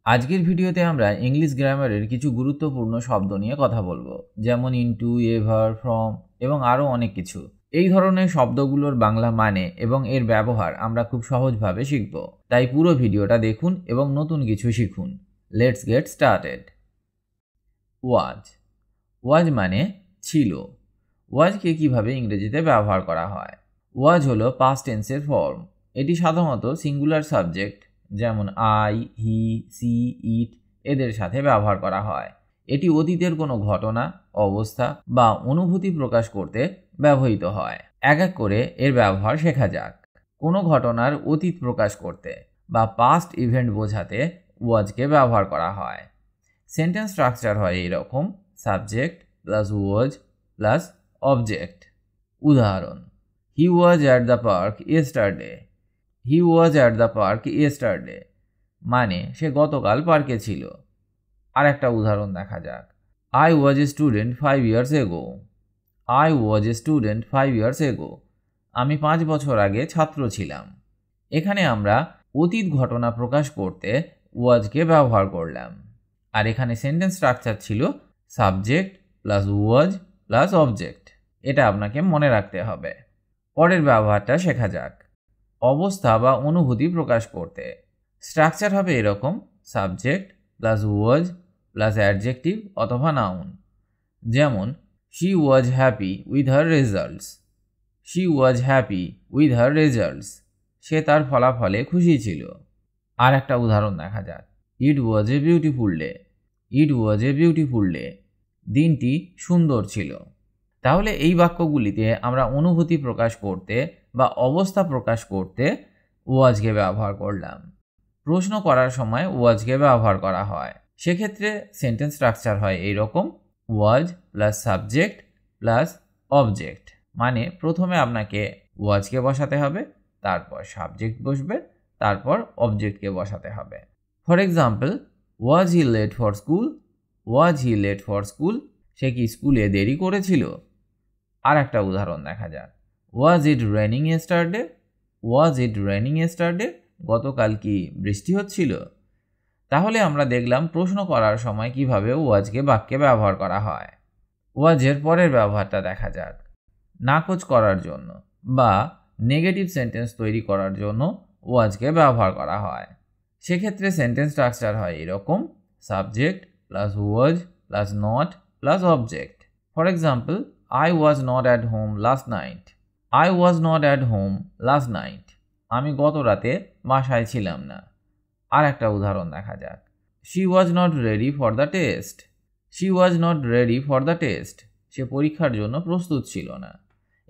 আজকের ভিডিওতে আমরা ইংলিশ গ্রামারের কিছু গুরুত্বপূর্ণ শব্দ নিয়ে কথা বলবো, যেমন ইনটু, এভার, ফ্রম এবং আরও অনেক কিছু। এই ধরনের শব্দগুলোর বাংলা মানে এবং এর ব্যবহার আমরা খুব সহজভাবে শিখব। তাই পুরো ভিডিওটা দেখুন এবং নতুন কিছু শিখুন। Let's get started. Was. Was মানে ছিল। ওয়াজকে কিভাবে ইংরেজিতে ব্যবহার করা হয়? ওয়াজ হলো পাস্ট টেন্সের ফর্ম। এটি সাধারণত সিঙ্গুলার সাবজেক্ট যেমন আই, হি, সি, ইট এদের সাথে ব্যবহার করা হয়। এটি অতীতের কোনো ঘটনা, অবস্থা বা অনুভূতি প্রকাশ করতে ব্যবহৃত হয়। এক এক করে এর ব্যবহার শেখা যাক। কোনো ঘটনার অতীত প্রকাশ করতে বা পাস্ট ইভেন্ট বোঝাতে ওয়াজকে ব্যবহার করা হয়। সেন্টেন্স স্ট্রাকচার হয় এইরকম: subject plus was plus object. উদাহরণ: he was at the park yesterday. He was at the park yesterday মানে সে গতকাল পার্কে ছিল। আর একটা উদাহরণ দেখা যাক: I was a student 5 years ago. I was a student 5 years ago আমি 5 বছর আগে ছাত্র ছিলাম। এখানে আমরা অতীত ঘটনা প্রকাশ করতে ওয়াজকে ব্যবহার করলাম। আর এখানে সেন্টেন্স স্ট্রাকচার ছিল subject plus was plus object. এটা আপনাকে মনে রাখতে হবে। পরের ব্যবহারটা শেখা যাক। অবস্থা বা অনুভূতি প্রকাশ করতে স্ট্রাকচার হবে এরকম: subject plus was plus adjective অথবা নাউন। যেমন she was happy with her results. She was happy with her results সে তার ফলাফলে খুশি ছিল। আর একটা উদাহরণ দেখা যাক: it was a beautiful day. It was a beautiful day দিনটি সুন্দর ছিল। তাহলে এই বাক্যগুলিতে আমরা অনুভূতি প্রকাশ করতে বা অবস্থা প্রকাশ করতে ওয়াজকে ব্যবহার করলাম। প্রশ্ন করার সময় ওয়াজকে ব্যবহার করা হয়। সেক্ষেত্রে সেন্টেন্স স্ট্রাকচার হয় এইরকম: ওয়াজ প্লাস সাবজেক্ট প্লাস অবজেক্ট মানে প্রথমে আপনাকে ওয়াজকে বসাতে হবে, তারপর সাবজেক্ট বসবে, তারপর অবজেক্টকে বসাতে হবে। For example, was he late for school. Was he late for school সে কি স্কুলে দেরি করেছিল? আর একটা উদাহরণ দেখা যাক: was it raining yesterday. Was it raining yesterday গতকাল কি বৃষ্টি হচ্ছিল? তাহলে আমরা দেখলাম প্রশ্ন করার সময় কিভাবে ওয়াজকে বাক্যে ব্যবহার করা হয়। ওয়াজের পরের ব্যবহারটা দেখা যাক। নাকচ করার জন্য বা নেগেটিভ সেন্টেন্স তৈরি করার জন্য ওয়াজকে ব্যবহার করা হয়। সেক্ষেত্রে সেন্টেন্স স্ট্রাকচার হয় এরকম: subject plus was plus not plus object. For example, I was not at home last night. I was not at home last night. আমি গত রাতে বাসায় ছিলাম না। আর একটা উদাহরণ দেখা যাক: She was not ready for the test. She was not ready for the test. সে পরীক্ষার জন্য প্রস্তুত ছিল না।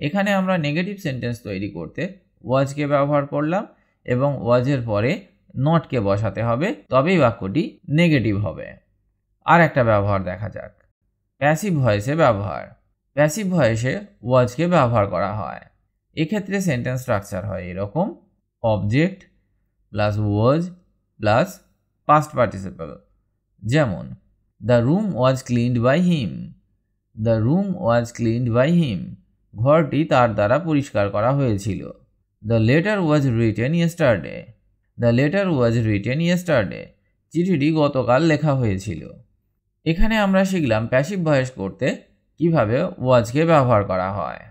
এখানে আমরা নেগেটিভ সেন্টেন্স তৈরি করতে ওয়াজকে ব্যবহার করলাম এবং ওয়াজের পরে নটকে বসাতে হবে, তবেই বাক্যটি নেগেটিভ হবে। আর একটা ব্যবহার দেখা যাক: প্যাসিভ ভয়েসে ব্যবহার। প্যাসিভ ভয়েসে ওয়াজকে ব্যবহার করা হয়। এক্ষেত্রে সেন্টেন্স স্ট্রাকচার হয় এরকম: object plus was plus past participle. যেমন the room was cleaned by him. The room was cleaned by him ঘরটি তার দ্বারা পরিষ্কার করা হয়েছিল। The letter was written yesterday. The letter was written yesterday চিঠিটি গতকাল লেখা হয়েছিল। এখানে আমরা শিখলাম প্যাসিভ ভয়েস করতে কিভাবে ওয়াজকে ব্যবহার করা হয়।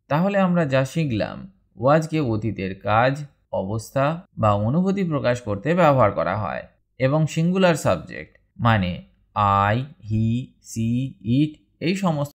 তাহলে আমরা যা শিখলাম, ওয়াজকে অতীতের কাজ, অবস্থা বা অনুভূতি প্রকাশ করতে ব্যবহার করা হয় এবং সিঙ্গুলার সাবজেক্ট মানে আই, হি, সি, ইট এই সমস্ত